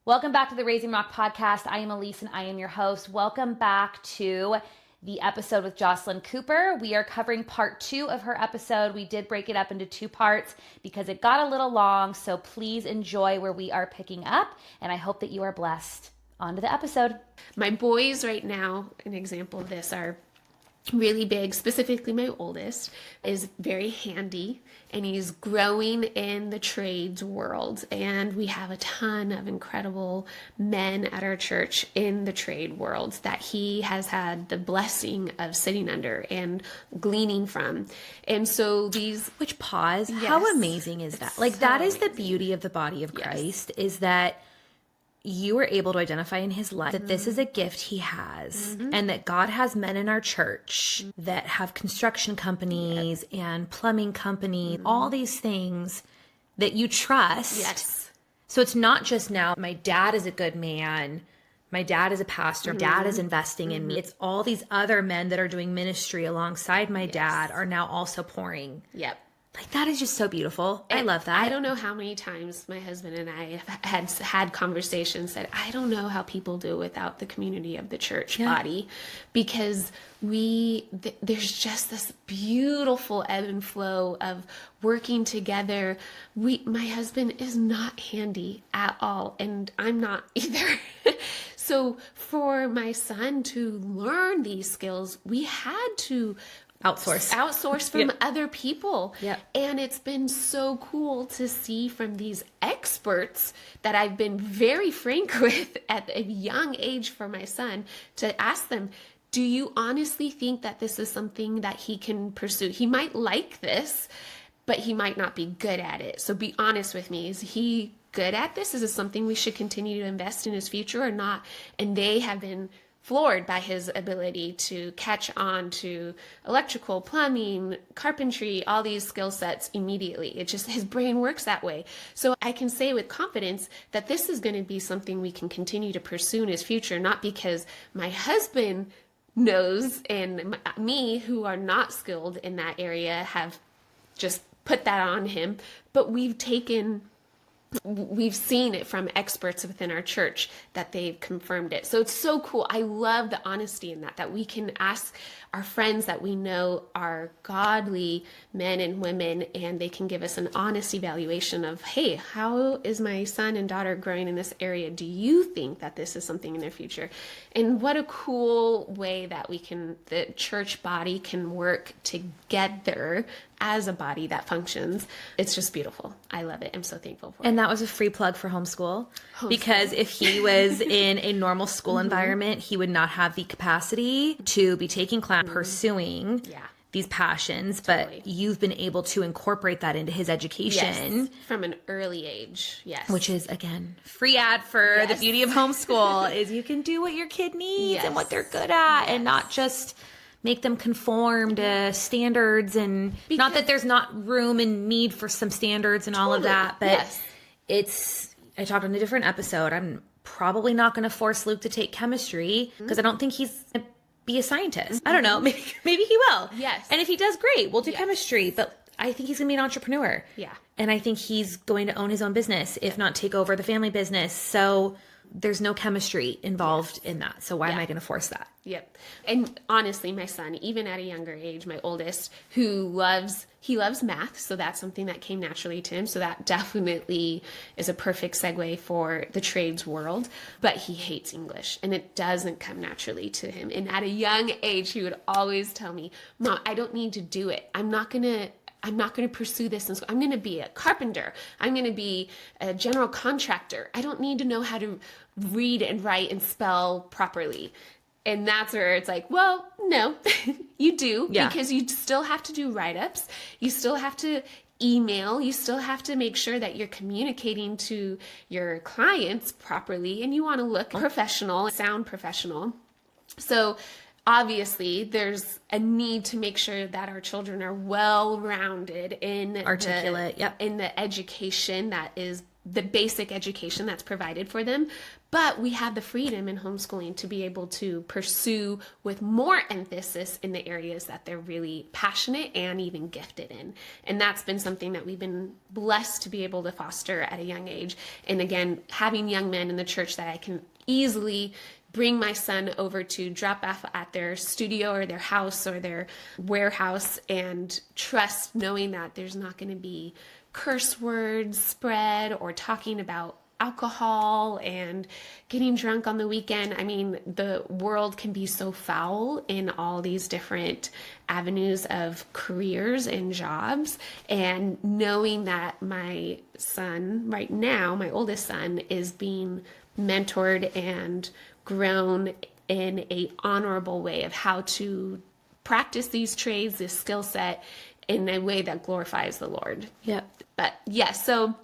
Welcome back to the Raising Rock podcast. I am Elise and I am your host. Welcome back to the episode with Jocelyn Cooper. We are covering part 2 of her episode. We did break it up into 2 parts because it got a little long, so please enjoy where we are picking up, and I hope that you are blessed. On to the episode. My boys right now, an example of this, are really big. Specifically, my oldest is very handy and he's growing in the trades world. And we have a ton of incredible men at our church in the trade world that he has had the blessing of sitting under and gleaning from. And so Which pause, yes, how amazing is that? Like, so that is amazing. The beauty of the body of Christ, yes, is that you were able to identify in his life that this is a gift he has, and that God has men in our church that have construction companies and plumbing companies, all these things that you trust. Yes. So it's not just now, my dad is a good man, my dad is a pastor, dad is investing in me. It's all these other men that are doing ministry alongside my dad are now also pouring. Yep. Like, that is just so beautiful. I love that. I don't know how many times my husband and I have had conversations that I don't know how people do without the community of the church body, because there's just this beautiful ebb and flow of working together. My husband is not handy at all, and I'm not either. So for my son to learn these skills, we had to outsource from other people. Yep. And it's been so cool to see from these experts that I've been very frank with at a young age for my son, to ask them, do you honestly think that this is something that he can pursue? He might like this, but he might not be good at it. So be honest with me. Is he good at this? Is this something we should continue to invest in his future or not? And they have been floored by his ability to catch on to electrical, plumbing, carpentry, all these skill sets immediately. It just, his brain works that way. So I can say with confidence that this is going to be something we can continue to pursue in his future, not because my husband knows and me, who are not skilled in that area, have just put that on him, but we've seen it from experts within our church that they've confirmed it. So it's so cool. I love the honesty in that we can ask our friends that we know are godly men and women, and they can give us an honest evaluation of, hey, how is my son and daughter growing in this area? Do you think that this is something in their future? And what a cool way that the church body can work together as a body that functions. It's just beautiful. I love it. I'm so thankful for it. And that was a free plug for homeschool. Because if he was in a normal school environment, he would not have the capacity to be taking class, pursuing these passions. Totally. But you've been able to incorporate that into his education. Yes, from an early age. Yes. Which is, again, free ad for the beauty of homeschool is you can do what your kid needs and what they're good at and not just make them conform to standards. And not that there's not room and need for some standards and all of that, but I talked on a different episode. I'm probably not going to force Luke to take chemistry because I don't think he's going to be a scientist. I don't know. Maybe he will. Yes. And if he does, great. We'll do chemistry. But I think he's going to be an entrepreneur. Yeah. And I think he's going to own his own business, if not take over the family business. So there's no chemistry involved in that. So why am I going to force that? Yep. And honestly, my son, even at a younger age, my oldest, he loves math. So that's something that came naturally to him. So that definitely is a perfect segue for the trades world. But he hates English and it doesn't come naturally to him. And at a young age, he would always tell me, Mom, I don't need to do it. I'm not going to pursue this. And so I'm going to be a carpenter. I'm going to be a general contractor. I don't need to know how to read and write and spell properly. And that's where it's like, well, no, you do, because you still have to do write-ups. You still have to email. You still have to make sure that you're communicating to your clients properly, and you want to look professional, sound professional. So obviously there's a need to make sure that our children are well-rounded in articulate, in the education that is the basic education that's provided for them, but we have the freedom in homeschooling to be able to pursue with more emphasis in the areas that they're really passionate and even gifted in. And that's been something that we've been blessed to be able to foster at a young age. And again, having young men in the church that I can easily bring my son over to drop off at their studio or their house or their warehouse and trust knowing that there's not going to be curse words spread or talking about alcohol and getting drunk on the weekend. I mean, the world can be so foul in all these different avenues of careers and jobs. And knowing that my son right now, my oldest son, is being mentored and grown in a honorable way of how to practice these trades, this skill set in a way that glorifies the Lord. Yep. But yes, so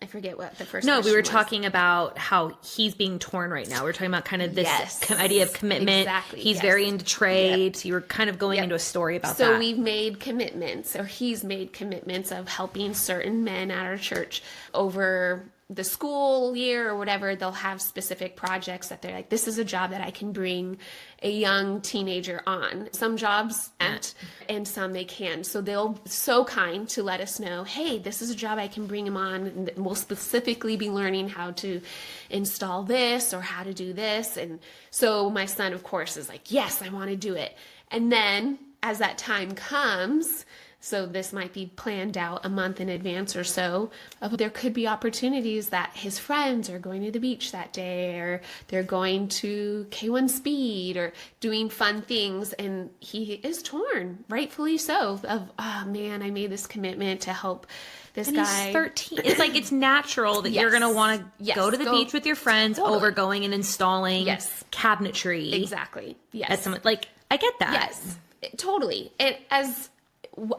I forget what the first No, we were was. talking about how he's being torn right now. We're talking about kind of this idea of commitment. Exactly. He's very into trade. So you were kind of going into a story about that. So we've made commitments, or he's made commitments of helping certain men at our church over the school year or whatever. They'll have specific projects that they're like, this is a job that I can bring a young teenager on. Some jobs can't, and some they can. So they'll so kind to let us know, hey, this is a job I can bring him on, and we'll specifically be learning how to install this or how to do this. And so my son, of course, is like, yes, I want to do it. And then as that time comes, so this might be planned out a month in advance or so, there could be opportunities that his friends are going to the beach that day, or they're going to K1 Speed or doing fun things. And he is torn, rightfully so, of, oh man, I made this commitment to help this guy. He's 13. It's like, it's natural that you're going to want to go to the beach with your friends over going and installing cabinetry. Exactly. Yes. At some, like, I get that. Yes, totally. And as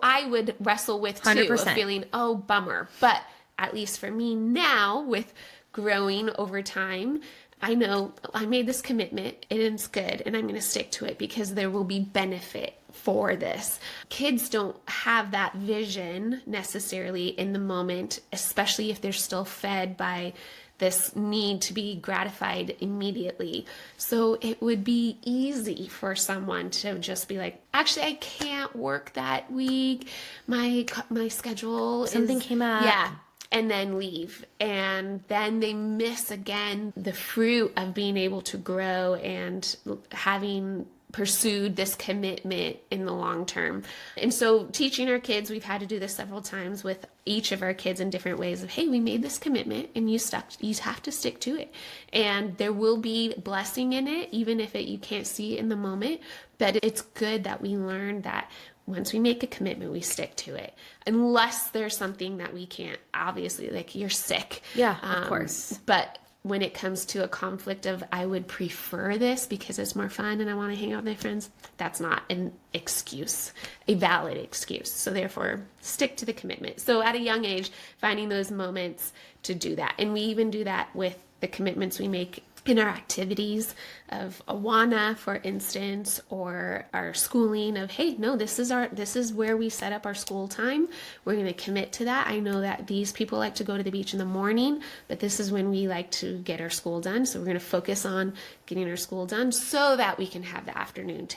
I would wrestle with too, 100%. of feeling, oh, bummer. But at least for me now, with growing over time, I know I made this commitment, it is good, and I'm going to stick to it because there will be benefit for this. Kids don't have that vision necessarily in the moment, especially if they're still fed by this need to be gratified immediately. So it would be easy for someone to just be like, actually, I can't work that week. My schedule Something came up. Yeah. And then leave. And then they miss again the fruit of being able to grow and having pursued this commitment in the long term. And so teaching our kids, we've had to do this several times with each of our kids in different ways of, hey, we made this commitment and you have to stick to it. And there will be blessing in it, even if you can't see it in the moment. But it's good that we learn that once we make a commitment, we stick to it. Unless there's something that we can't, obviously, like you're sick. Yeah, of course. But when it comes to a conflict of, I would prefer this because it's more fun and I want to hang out with my friends, that's not an excuse, a valid excuse. So therefore, stick to the commitment. So at a young age, finding those moments to do that. And we even do that with the commitments we make in our activities of Awana, for instance, or our schooling of, hey, no, this is where we set up our school time. We're going to commit to that. I know that these people like to go to the beach in the morning, but this is when we like to get our school done. So we're going to focus on getting our school done so that we can have the afternoon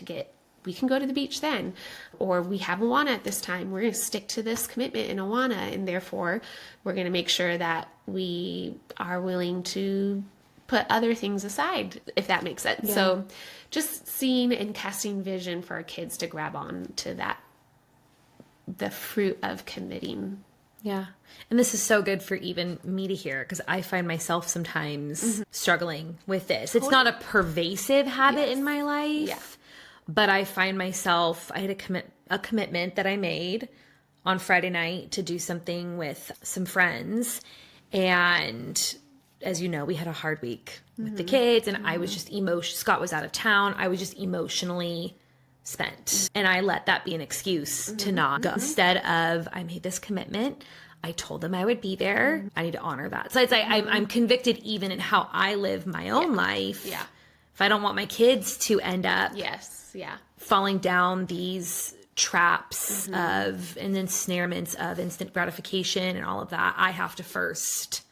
we can go to the beach then, or we have Awana at this time. We're going to stick to this commitment in Awana, and therefore we're going to make sure that we are willing to put other things aside, if that makes sense. Yeah. So just seeing and casting vision for our kids to grab on to that, the fruit of committing. Yeah. And this is so good for even me to hear, because I find myself sometimes struggling with this. Totally. It's not a pervasive habit in my life, but I find myself, I had a commitment that I made on Friday night to do something with some friends, and as you know, we had a hard week with the kids, and I was just Scott was out of town. I was just emotionally spent. And I let that be an excuse to not go. Instead of, I made this commitment. I told them I would be there. I need to honor that. So it's like, I'm convicted even in how I live my own life if I don't want my kids to end up Yes. Yeah. falling down these traps of and ensnarements of instant gratification and all of that, I have to first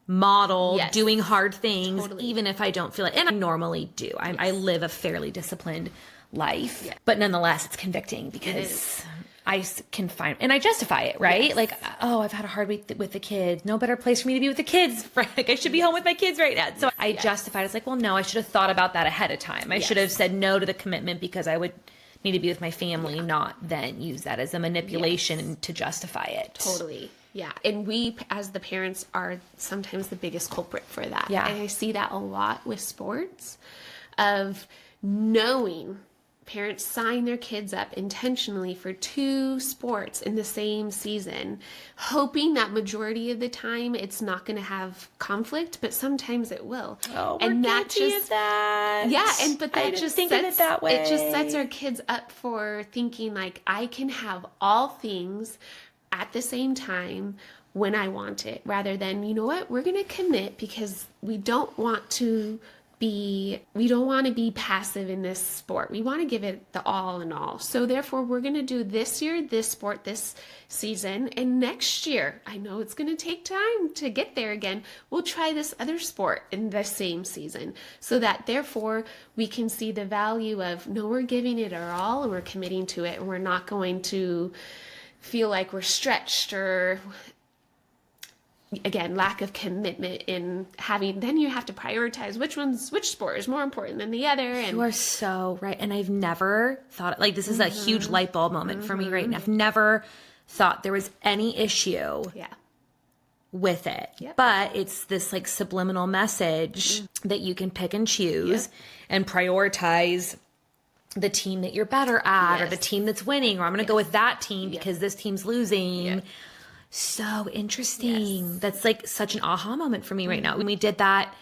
model doing hard things, even if I don't feel it. And I normally do. I live a fairly disciplined life, but nonetheless, it's convicting because I can find, and I justify it, right? Yes. Like, oh, I've had a hard week with the kids. No better place for me to be with the kids. Like, I should be home with my kids right now. So I justified. It's like, well, no, I should have thought about that ahead of time. I should have said no to the commitment because I would need to be with my family, not then use that as a manipulation to justify it. Totally. Yeah. And we, as the parents, are sometimes the biggest culprit for that. Yeah. And I see that a lot with sports, of knowing parents sign their kids up intentionally for 2 sports in the same season, hoping that majority of the time it's not going to have conflict, but sometimes it will. Oh, and we're that guilty just of that. Yeah, but that just think of it that way. It just sets our kids up for thinking like, I can have all things at the same time when I want it, rather than, you know what, we're going to commit because we don't want to be passive in this sport. We want to give it the all in all. So therefore, we're going to do this year, this sport, this season, and next year, I know it's going to take time to get there again. We'll try this other sport in the same season, so that therefore we can see the value of, no, we're giving it our all and we're committing to it, and we're not going to feel like we're stretched, or again, lack of commitment in having, then you have to prioritize which sport is more important than the other. And you are so right. And I've never thought, like, this is a huge light bulb moment for me right now. I've never thought there was any issue with it. Yep. But it's this like subliminal message that you can pick and choose and prioritize the team that you're better at, or the team that's winning, or I'm going to go with that team because this team's losing. So interesting. That's like such an aha moment for me right now. When we did that,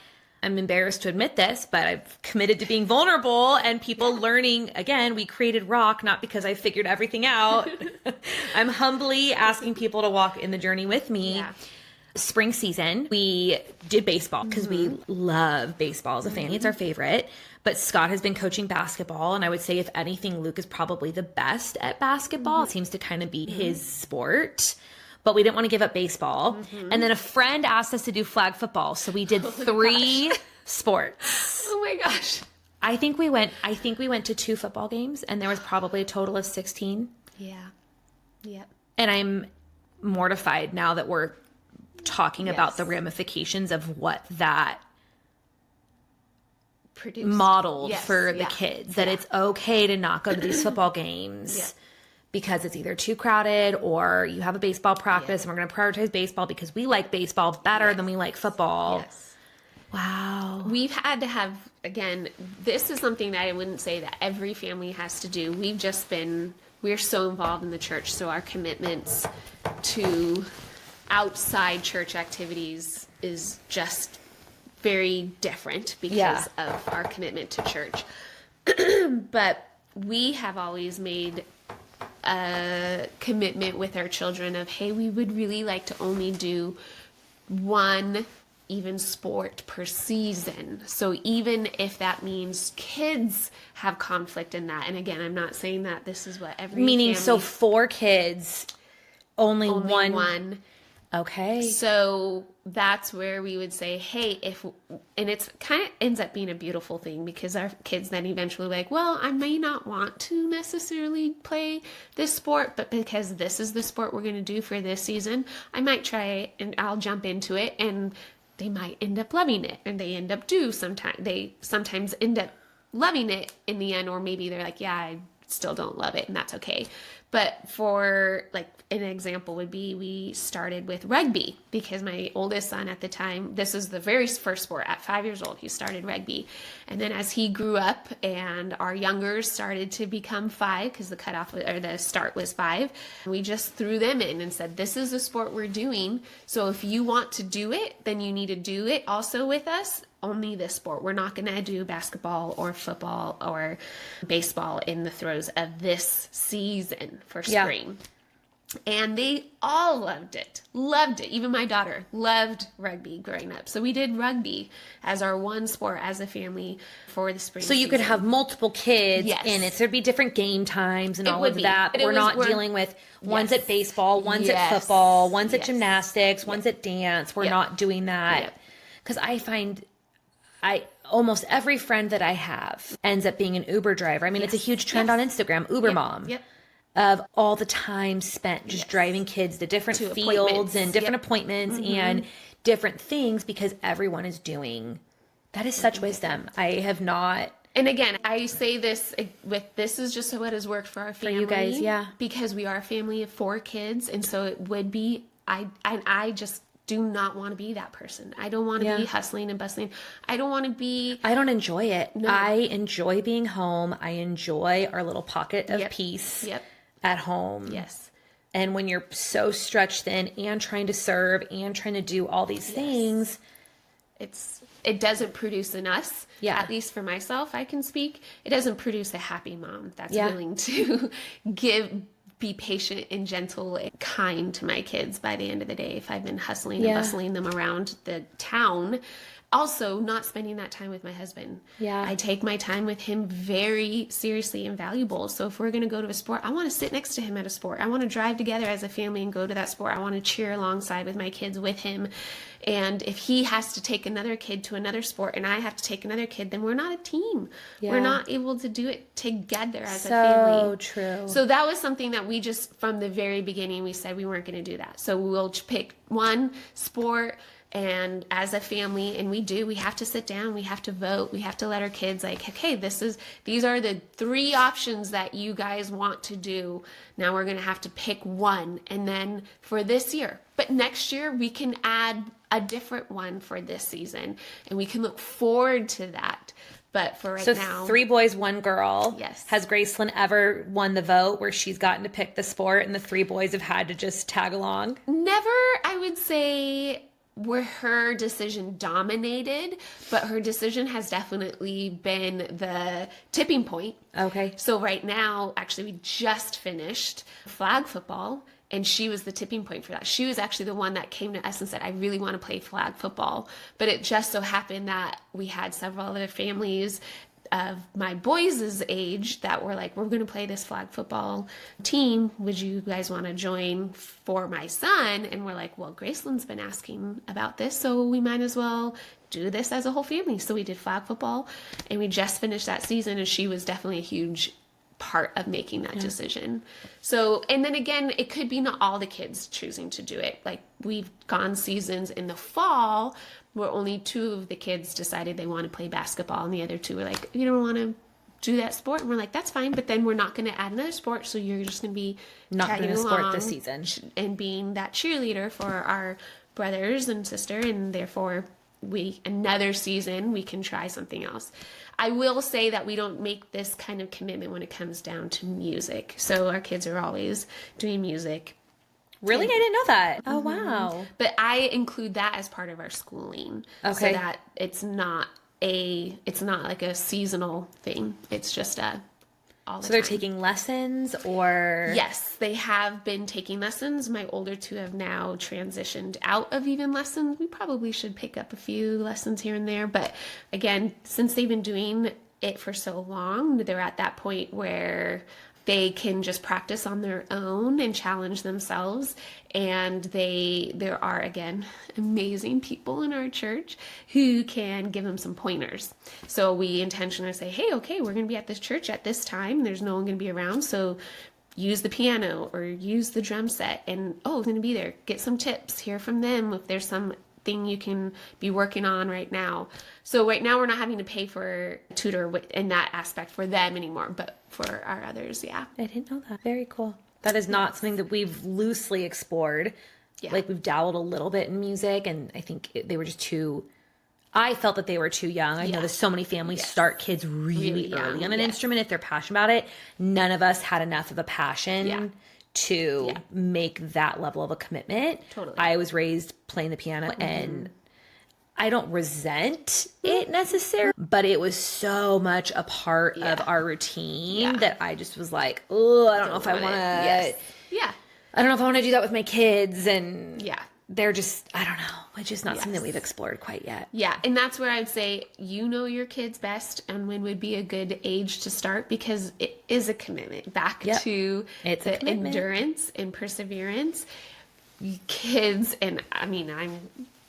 I'm embarrassed to admit this, but I've committed to being vulnerable and people learning. Again, we created Rock, not because I figured everything out. I'm humbly asking people to walk in the journey with me. Yeah. Spring season, we did baseball because we love baseball as a family. It's our favorite. But Scott has been coaching basketball, and I would say, if anything, Luke is probably the best at basketball. It seems to kind of be his sport. But we didn't want to give up baseball. And then a friend asked us to do flag football. So we did 3 sports. Oh my gosh. I think we went to 2 football games, and there was probably a total of 16. Yeah. Yep. And I'm mortified now that we're talking about the ramifications of what that produced, modeled for the kids. That it's okay to not go to these football games. Because it's either too crowded or you have a baseball practice and we're going to prioritize baseball because we like baseball better than we like football. Yes. Wow. We've had to have, again, this is something that I wouldn't say that every family has to do. We're so involved in the church, so our commitments to outside church activities is just very different because of our commitment to church. But we have always made a commitment with our children of, hey, we would really like to only do 1 even sport per season. So even if that means kids have conflict in that, and again, I'm not saying that this is what every meaning family, so 4 kids, only one. Okay. So that's where we would say, hey, and it's kind of ends up being a beautiful thing, because our kids then eventually like, well, I may not want to necessarily play this sport, but because this is the sport we're going to do for this season, I might try it and I'll jump into it, and they might end up loving it, and they sometimes end up loving it in the end, or maybe they're like, yeah, I still don't love it, and that's okay. But for like an example would be, we started with rugby because my oldest son at the time, this was the very first sport at 5 years old, he started rugby. And then as he grew up and our youngers started to become 5, because the start was 5, we just threw them in and said, this is the sport we're doing. So if you want to do it, then you need to do it also with us. Only this sport. We're not going to do basketball or football or baseball in the throes of this season for spring. And they all loved it. Loved it. Even my daughter loved rugby growing up. So we did rugby as our one sport as a family for the spring So you could season. have multiple kids Yes. in it. So there'd be different game times and It all would of be. that. But it We're was- not we're- dealing with one's Yes. at baseball, one's at Yes. football, one's at Yes. gymnastics, one's at dance. We're Yep. not doing that. Yep. Because I find almost every friend that I have ends up being an Uber driver. I mean, it's a huge trend Yes. on Instagram, Uber Yep. mom. Yep. Of all the time spent just Yes. driving kids to different To fields appointments. and different Yep. appointments and different things because everyone is doing. That is such wisdom. I have not. And again, I say this this is just what has worked for our family. you guys, yeah. Because we are a family of 4 kids, and so it would be I just do not want to be that person. I don't want to be hustling and bustling. I don't want to be. I don't enjoy it. No. I enjoy being home. I enjoy our little pocket of Yep. peace Yep. at home. Yes. And when you're so stretched thin and trying to serve and trying to do all these things, It doesn't produce in us. Yeah. At least for myself, I can speak. It doesn't produce a happy mom that's Yeah. willing to be patient and gentle and kind to my kids by the end of the day if I've been hustling and bustling them around the town. Also, not spending that time with my husband. Yeah. I take my time with him very seriously and valuable. So if we're going to go to a sport, I want to sit next to him at a sport. I want to drive together as a family and go to that sport. I want to cheer alongside with my kids with him. And if he has to take another kid to another sport and I have to take another kid, then we're not a team. Yeah. We're not able to do it together as a so family. true. So that was something that we just, from the very beginning, we said we weren't going to do that. So we'll pick one sport and as a family, and we have to sit down, we have to vote, we have to let our kids like, okay, these are the 3 options that you guys want to do. Now we're going to have to pick one. And then for this year, but next year we can add a different one for this season and we can look forward to that. But for right now, 3 boys, 1 girl. Yes. Has Gracelyn ever won the vote where she's gotten to pick the sport and the 3 boys have had to just tag along? never, I would say, where her decision dominated, but her decision has definitely been the tipping point. Okay. So right now, actually, we just finished flag football, and she was the tipping point for that. She was actually the one that came to us and said, I really want to play flag football. But it just so happened that we had several other families of my boys' age that were like, we're going to play this flag football team. Would you guys want to join for my son? And we're like, well, Gracelyn's been asking about this, so we might as well do this as a whole family. So we did flag football, and we just finished that season, and she was definitely a huge part of making that decision. So, and then again, it could be not all the kids choosing to do it. Like we've gone seasons in the fall where only 2 of the kids decided they want to play basketball and the other 2 were like, you don't want to do that sport. And we're like, that's fine, but then we're not going to add another sport. So you're just going to be Not tagging doing a sport along this season. and being that cheerleader for our brothers and sister. And therefore another season, we can try something else. I will say that we don't make this kind of commitment when it comes down to music. So our kids are always doing music. Really? I didn't know that. Oh, wow. But I include that as part of our schooling. Okay. So that it's not like a seasonal thing. It's just all the So they're time. taking lessons or? Yes, they have been taking lessons. My older 2 have now transitioned out of even lessons. We probably should pick up a few lessons here and there. But again, since they've been doing it for so long, they're at that point where they can just practice on their own and challenge themselves. And there are, again, amazing people in our church who can give them some pointers. So we intentionally say, hey, okay, we're going to be at this church at this time. There's no one going to be around. So use the piano or use the drum set. And, I'm going to be there. Get some tips. Hear from them if there's something you can be working on right now. So right now we're not having to pay for a tutor in that aspect for them anymore, but for our others, yeah. I didn't know that. Very cool. That is not something that we've loosely explored. Yeah. Like we've dabbled a little bit in music and I think they were just I felt that they were too young. I know that so many families start kids really early young, on an instrument if they're passionate about it. None of us had enough of a passion to make that level of a commitment. Totally. I was raised playing the piano and I don't resent it necessarily, but it was so much a part of our routine that I just was like, oh, I don't know if I want to. Yes. Yeah. I don't know if I want to do that with my kids. And Yeah. they're just, I don't know. It's just not something that we've explored quite yet. Yeah. And that's where I would say, you know your kids best and when would be a good age to start, because it is a commitment back to It's the endurance and perseverance. Kids, and I mean, I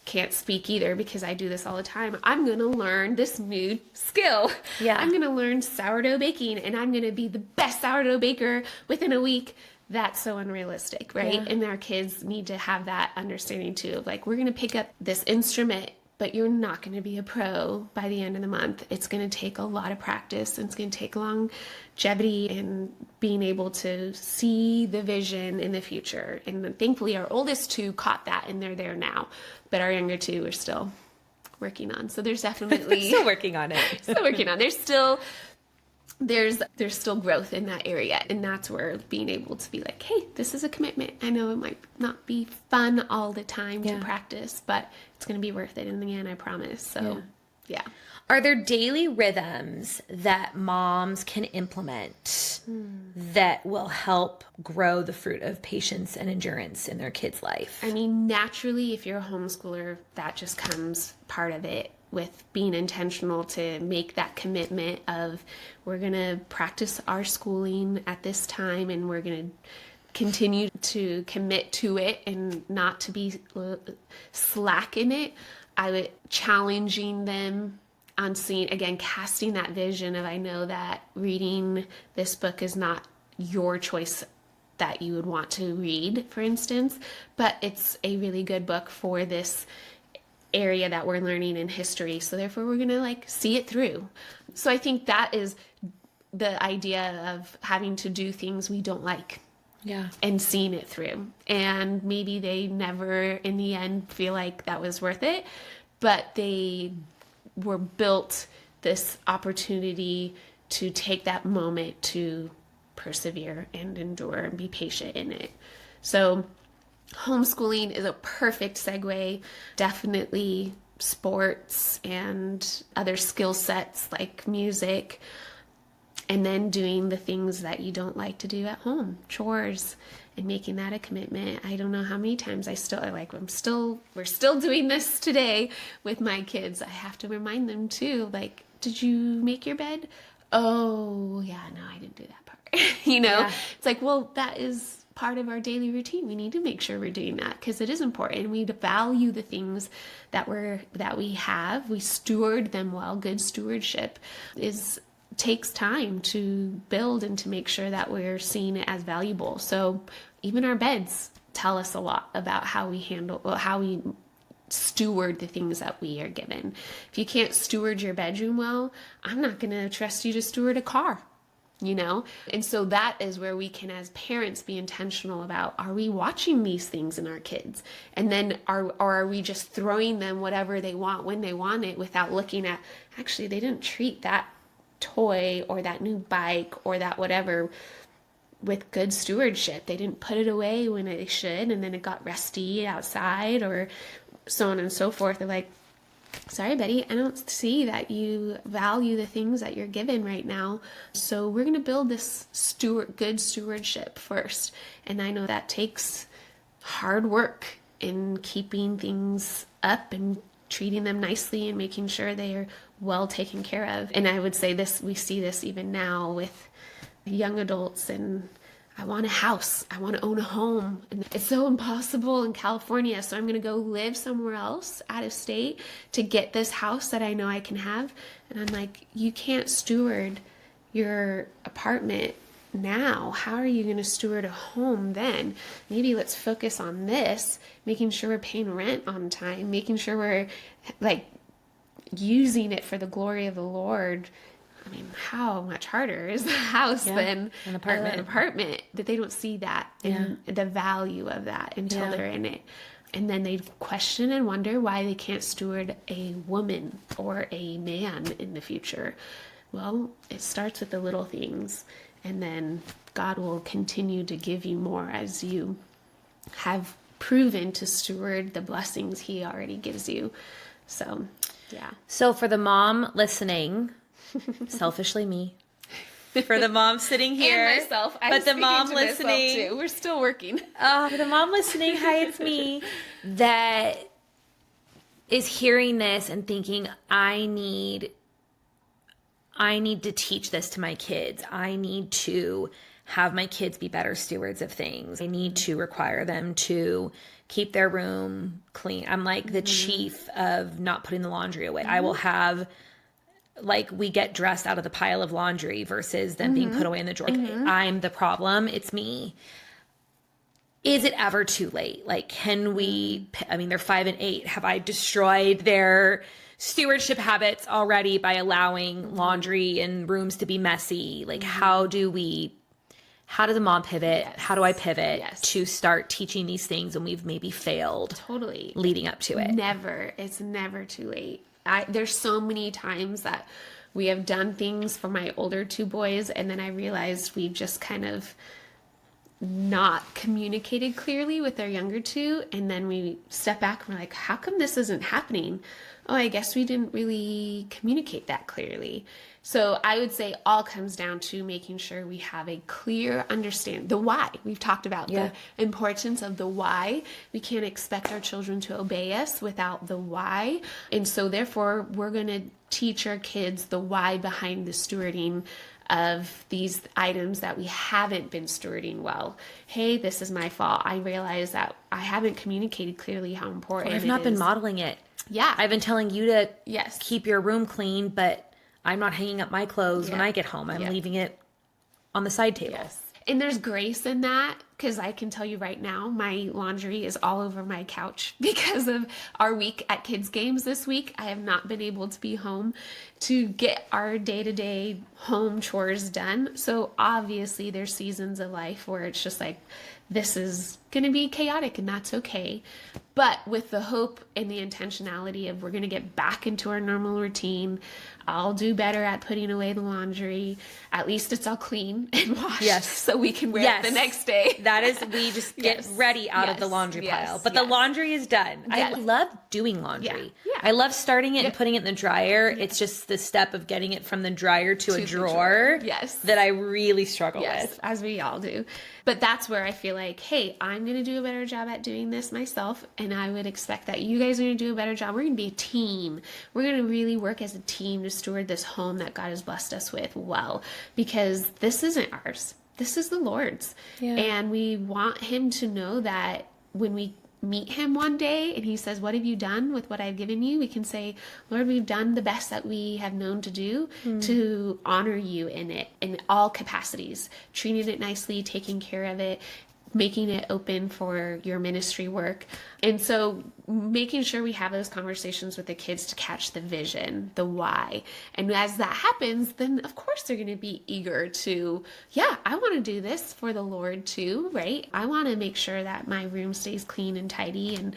can't speak either because I do this all the time. I'm going to learn this new skill. Yeah. I'm going to learn sourdough baking and I'm going to be the best sourdough baker within a week. That's so unrealistic, right? Yeah. And our kids need to have that understanding too. Of like, we're going to pick up this instrument, but you're not going to be a pro by the end of the month. It's going to take a lot of practice and it's going to take longevity and being able to see the vision in the future. And thankfully our oldest two caught that and they're there now, but our younger two are still working on. So there's definitely Still working on it. still working on. There's still growth in that area, and that's where being able to be like, hey, this is a commitment. I know it might not be fun all the time to practice, but it's going to be worth it in the end, I promise. So yeah. Are there daily rhythms that moms can implement that will help grow the fruit of patience and endurance in their kids' life? I mean, naturally, if you're a homeschooler, that just comes part of it, with being intentional to make that commitment of, we're going to practice our schooling at this time and we're going to continue to commit to it and not to be slack in it. I would challenging them on seeing, again, casting that vision of, I know that reading this book is not your choice that you would want to read, for instance, but it's a really good book for this area that we're learning in history. So therefore we're going to like see it through. So I think that is the idea of having to do things we don't like. Yeah. And seeing it through. And maybe they never in the end feel like that was worth it, but they were built this opportunity to take that moment to persevere and endure and be patient in it. So homeschooling is a perfect segue. Definitely sports and other skill sets like music, and then doing the things that you don't like to do at home, chores, and making that a commitment. I don't know how many times we're still doing this today with my kids. I have to remind them too, like, did you make your bed? Oh yeah, no, I didn't do that part. It's like, well, that is part of our daily routine. We need to make sure we're doing that because it is important. We value the things that we have. We steward them well. Good stewardship takes time to build and to make sure that we're seeing it as valuable. So even our beds tell us a lot about how we steward the things that we are given. If you can't steward your bedroom well, I'm not going to trust you to steward a car. And so that is where we can, as parents, be intentional about, are we watching these things in our kids? And then are we just throwing them whatever they want when they want it without looking at, actually, they didn't treat that toy or that new bike or that whatever with good stewardship. They didn't put it away when they should, and then it got rusty outside or so on and so forth. They're like, sorry, Betty, I don't see that you value the things that you're given right now. So we're going to build this good stewardship first. And I know that takes hard work in keeping things up and treating them nicely and making sure they are well taken care of. And I would say we see this even now with young adults, and I want a house. I want to own a home. And it's so impossible in California. So I'm going to go live somewhere else out of state to get this house that I know I can have. And I'm like, you can't steward your apartment now. How are you going to steward a home then? Maybe let's focus on this, making sure we're paying rent on time, making sure we're like using it for the glory of the Lord. I mean, how much harder is the house than an apartment? That they don't see that and the value of that until they're in it. And then they question and wonder why they can't steward a woman or a man in the future. Well, it starts with the little things, and then God will continue to give you more as you have proven to steward the blessings He already gives you. So, yeah. So for the mom listening, selfishly me, for the mom sitting here. And myself. But the mom listening. Too. We're still working. For the mom listening, hi, it's me, that is hearing this and thinking, I need to teach this to my kids. I need to have my kids be better stewards of things. I need to require them to keep their room clean. I'm like the chief of not putting the laundry away. I will have, like, we get dressed out of the pile of laundry versus them being put away in the drawer. I'm the problem. It's me. Is it ever too late? Like, can we, I mean, they're 5 and 8. Have I destroyed their stewardship habits already by allowing laundry and rooms to be messy? Like, how does a mom pivot? Yes. How do I pivot Yes. to start teaching these things when we've maybe failed Totally. leading up to it? Never. It's never too late. There's so many times that we have done things for my older 2 boys, and then I realized we've just kind of not communicated clearly with our younger 2, and then we step back and we're like, how come this isn't happening? Oh, I guess we didn't really communicate that clearly. So I would say all comes down to making sure we have a clear understanding. The why. We've talked about the importance of the why. We can't expect our children to obey us without the why. And so therefore, we're going to teach our kids the why behind the stewarding of these items that we haven't been stewarding well. Hey, this is my fault. I realize that I haven't communicated clearly how important I've not been modeling it. Yeah. I've been telling you to Yes. keep your room clean, but I'm not hanging up my clothes when I get home. I'm leaving it on the side table. Yes. And there's grace in that, because I can tell you right now, my laundry is all over my couch because of our week at kids games this week. I have not been able to be home to get our day-to-day home chores done. So obviously there's seasons of life where it's just like, this is going to be chaotic, and that's okay. But with the hope and the intentionality of we're going to get back into our normal routine. I'll do better at putting away the laundry. At least it's all clean and washed. Yes. So we can wear it the next day. That is, we just get ready out of the laundry pile. But the laundry is done. Yes. I love doing laundry. Yeah. I love starting it and putting it in the dryer. It's just the step of getting it from the dryer to a drawer that I really struggle with. As we all do. But that's where I feel like, hey, I'm going to do a better job at doing this myself. And I would expect that you guys are going to do a better job. We're going to be a team. We're going to really work as a team to steward this home that God has blessed us with well. Because this isn't ours. This is the Lord's. Yeah. And we want him to know that when we meet him one day and he says, what have you done with what I've given you? We can say, Lord, we've done the best that we have known to do to honor you in it, in all capacities, treating it nicely, taking care of it, making it open for your ministry work. And so making sure we have those conversations with the kids to catch the vision, the why. And as that happens, then of course they're going to be eager to, I want to do this for the Lord too, right? I want to make sure that my room stays clean and tidy, and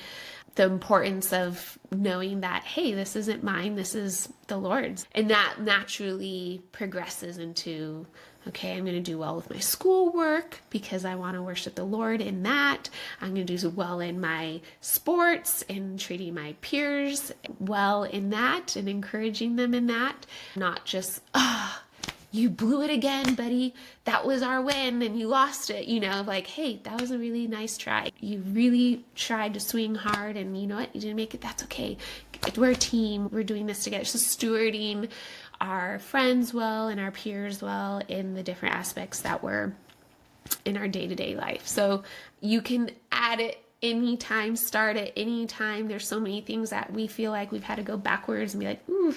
the importance of knowing that, hey, this isn't mine, this is the Lord's. And that naturally progresses into, okay, I'm going to do well with my schoolwork because I want to worship the Lord in that. I'm going to do well in my sports and treating my peers well in that and encouraging them in that. Not just, you blew it again, buddy. That was our win and you lost it. Like, hey, that was a really nice try. You really tried to swing hard, and you know what? You didn't make it. That's okay. We're a team. We're doing this together. So stewarding our friends well and our peers well in the different aspects that we're in our day-to-day life. So you can add it anytime, start at any time. There's so many things that we feel like we've had to go backwards and be like, ooh,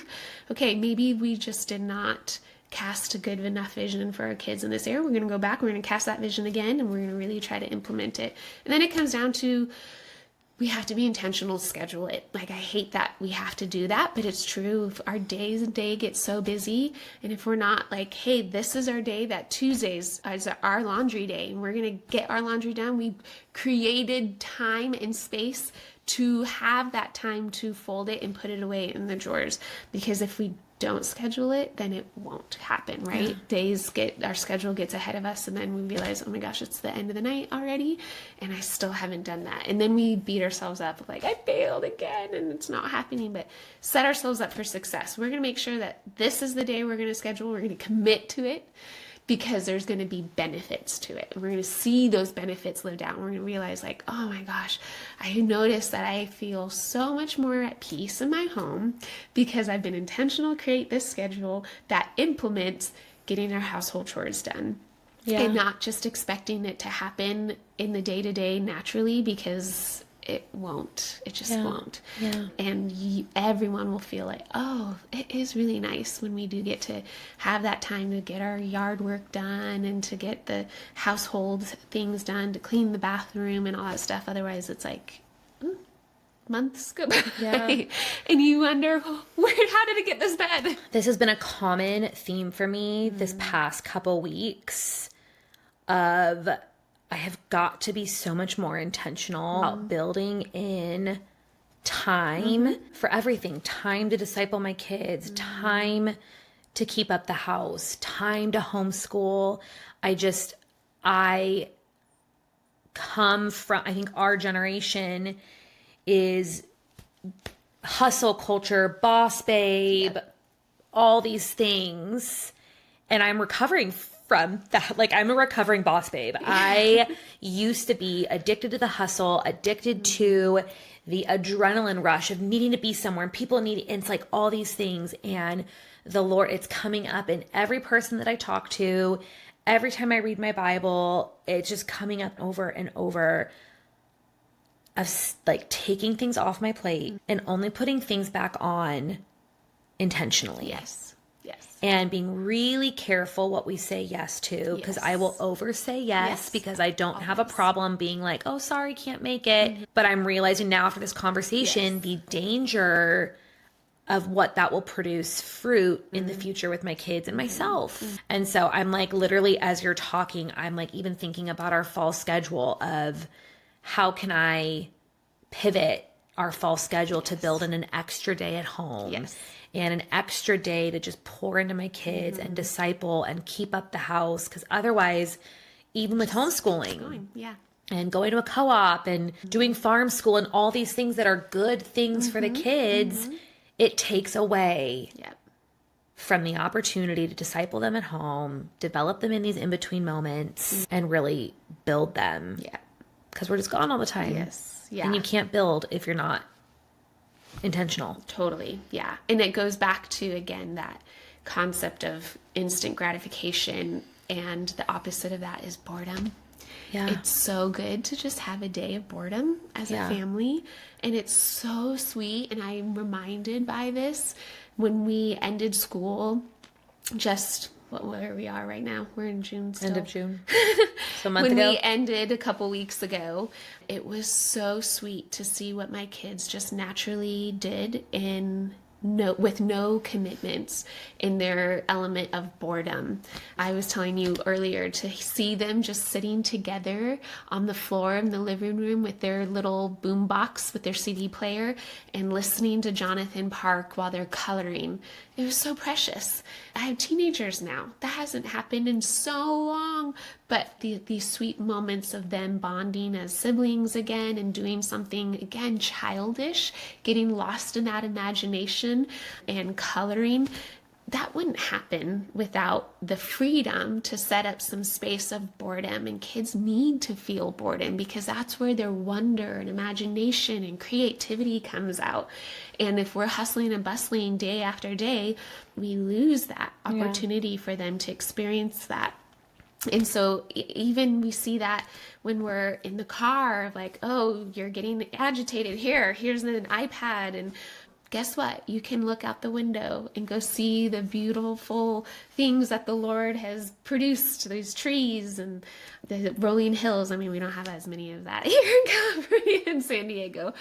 okay, maybe we just did not cast a good enough vision for our kids in this area. We're going to go back, we're going to cast that vision again, and we're going to really try to implement it. And then it comes down to, we have to be intentional to schedule it. Like, I hate that we have to do that, but it's true. If our day gets so busy, and if we're not like, hey, this is our day, that Tuesdays is our laundry day, and we're going to get our laundry done. We created time and space to have that time to fold it and put it away in the drawers. Because if we don't schedule it, then it won't happen, right? Our schedule gets ahead of us, and then we realize, oh my gosh, it's the end of the night already, and I still haven't done that. And then we beat ourselves up like, I failed again, and it's not happening. But set ourselves up for success. We're going to make sure that this is the day we're going to schedule. We're going to commit to it. because there's going to be benefits to it. We're going to see those benefits lived out. We're going to realize like, oh my gosh, I noticed that I feel so much more at peace in my home because I've been intentional to create this schedule that implements getting our household chores done. Yeah. And not just expecting it to happen in the day-to-day naturally, because it won't. It just won't. Yeah. And everyone will feel like, oh, it is really nice when we do get to have that time to get our yard work done and to get the household things done, to clean the bathroom and all that stuff. Otherwise, it's like, months go by. Yeah. And you wonder, how did it get this bad? This has been a common theme for me this past couple weeks of I have got to be so much more intentional about building in time for everything. Time to disciple my kids, time to keep up the house, time to homeschool. I come from, I think our generation is hustle culture, boss babe, all these things. And I'm recovering from that. Like, I'm a recovering boss babe. I used to be addicted to the hustle, addicted to the adrenaline rush of needing to be somewhere and people need, and it's like all these things. And the Lord, it's coming up in every person that I talk to. Every time I read my Bible, it's just coming up over and over of like taking things off my plate and only putting things back on intentionally. Yes. And being really careful what we say yes to, because I will over say yes because I don't have a problem being like, oh, sorry, can't make it. But I'm realizing now after this conversation, the danger of what that will produce fruit in the future with my kids and myself. And so I'm like, literally, as you're talking, I'm like even thinking about our fall schedule of how can I pivot our fall schedule to build in an extra day at home and an extra day to just pour into my kids and disciple and keep up the house. Because otherwise, even with homeschooling and going to a co-op and doing farm school and all these things that are good things for the kids, it takes away from the opportunity to disciple them at home, develop them in these in-between moments, and really build them. Because we're just gone all the time. And you can't build if you're not intentional. Totally. And it goes back to, again, that concept of instant gratification, and the opposite of that is boredom. It's so good to just have a day of boredom as a family, and it's so sweet. And I'm reminded by this when we ended school, just where we are right now. We're in June still. End of June. So a month when ago. we ended a couple weeks ago, it was so sweet to see what my kids just naturally did with no commitments in their element of boredom. I was telling you earlier to see them just sitting together on the floor in the living room with their little boom box with their CD player and listening to Jonathan Park while they're coloring. It was so precious. I have teenagers now. That hasn't happened in so long, but these sweet moments of them bonding as siblings again and doing something, again, childish, getting lost in that imagination and coloring, that wouldn't happen without the freedom to set up some space of boredom. And kids need to feel boredom because that's where their wonder and imagination and creativity comes out. And if we're hustling and bustling day after day, we lose that opportunity for them to experience that. And so even we see that when we're in the car, like, oh, you're getting agitated. Here's an iPad. And guess what? You can look out the window and go see the beautiful things that the Lord has produced, these trees and the rolling hills. I mean, we don't have as many of that here in California and San Diego,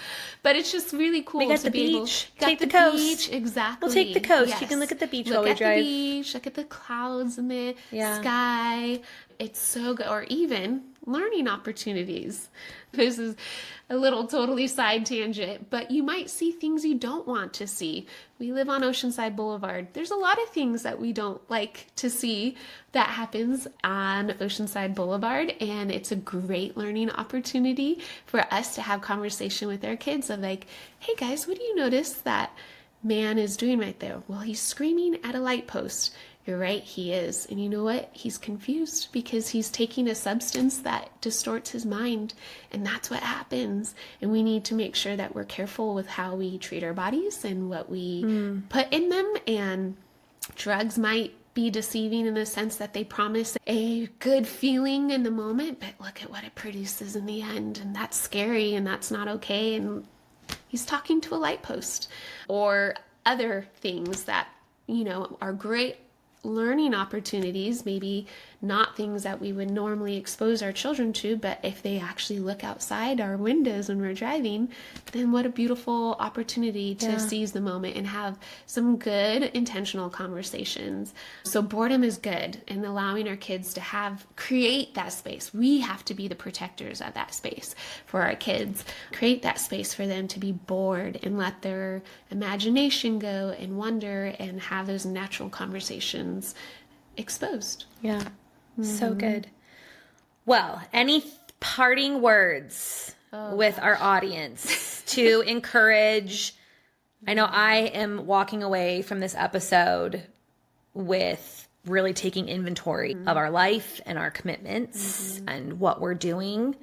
but it's just really cool. We got to the be beach. Able, Take got the coast. Beach, exactly. We'll take the coast. Yes. You can look at the beach look while we at drive. The beach, look at the clouds in the sky. It's so good. Or even learning opportunities. This is a little totally side tangent, but you might see things you don't want to see. We live on Oceanside Boulevard. There's a lot of things that we don't like to see that happens on Oceanside Boulevard, and it's a great learning opportunity for us to have conversation with our kids of like, hey guys, what do you notice that man is doing right there? Well, he's screaming at a light post. You're right, he is. And you know what? He's confused because he's taking a substance that distorts his mind. And that's what happens. And we need to make sure that we're careful with how we treat our bodies and what we put in them. And drugs might be deceiving in the sense that they promise a good feeling in the moment, but look at what it produces in the end. And that's scary and that's not okay. And he's talking to a light post or other things that, are great learning opportunities, maybe not things that we would normally expose our children to, but if they actually look outside our windows when we're driving, then what a beautiful opportunity to seize the moment and have some good intentional conversations. So boredom is good, and allowing our kids to create that space. We have to be the protectors of that space for our kids. Create that space for them to be bored and let their imagination go and wonder and have those natural conversations exposed. Yeah. So good. Well, any parting words with our audience to encourage? I know I am walking away from this episode with really taking inventory of our life and our commitments and what we're doing.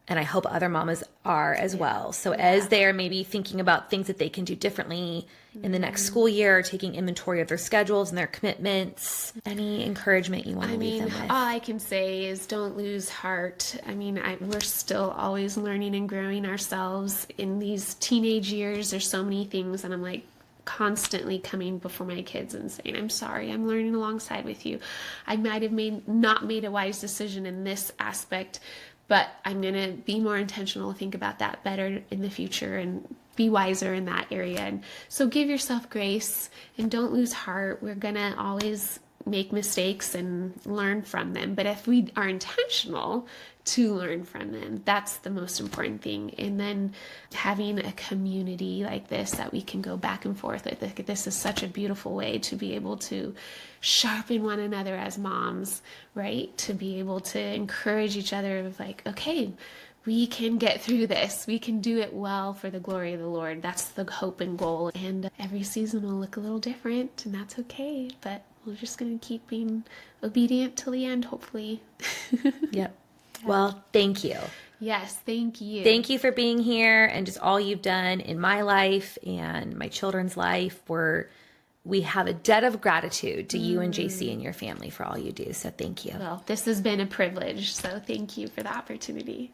And I hope other mamas are as well. So as they're maybe thinking about things that they can do differently in the next school year, taking inventory of their schedules and their commitments, any encouragement you want to leave them with? All I can say is don't lose heart. We're still always learning and growing ourselves in these teenage years. There's so many things, and I'm like constantly coming before my kids and saying, I'm sorry, I'm learning alongside with you. I might have not made a wise decision in this aspect, but I'm going to be more intentional, think about that better in the future and be wiser in that area. And so give yourself grace and don't lose heart. We're going to always make mistakes and learn from them. But if we are intentional to learn from them, that's the most important thing. And then having a community like this that we can go back and forth with. This is such a beautiful way to be able to sharpen one another as moms, right? To be able to encourage each other of like, okay, we can get through this. We can do it well for the glory of the Lord. That's the hope and goal. And every season will look a little different, and that's okay. But we're just going to keep being obedient till the end, hopefully. Yep. Well, thank you. Yes, thank you. Thank you for being here and just all you've done in my life and my children's life. We have a debt of gratitude to you and JC and your family for all you do. So thank you. Well, this has been a privilege. So thank you for the opportunity.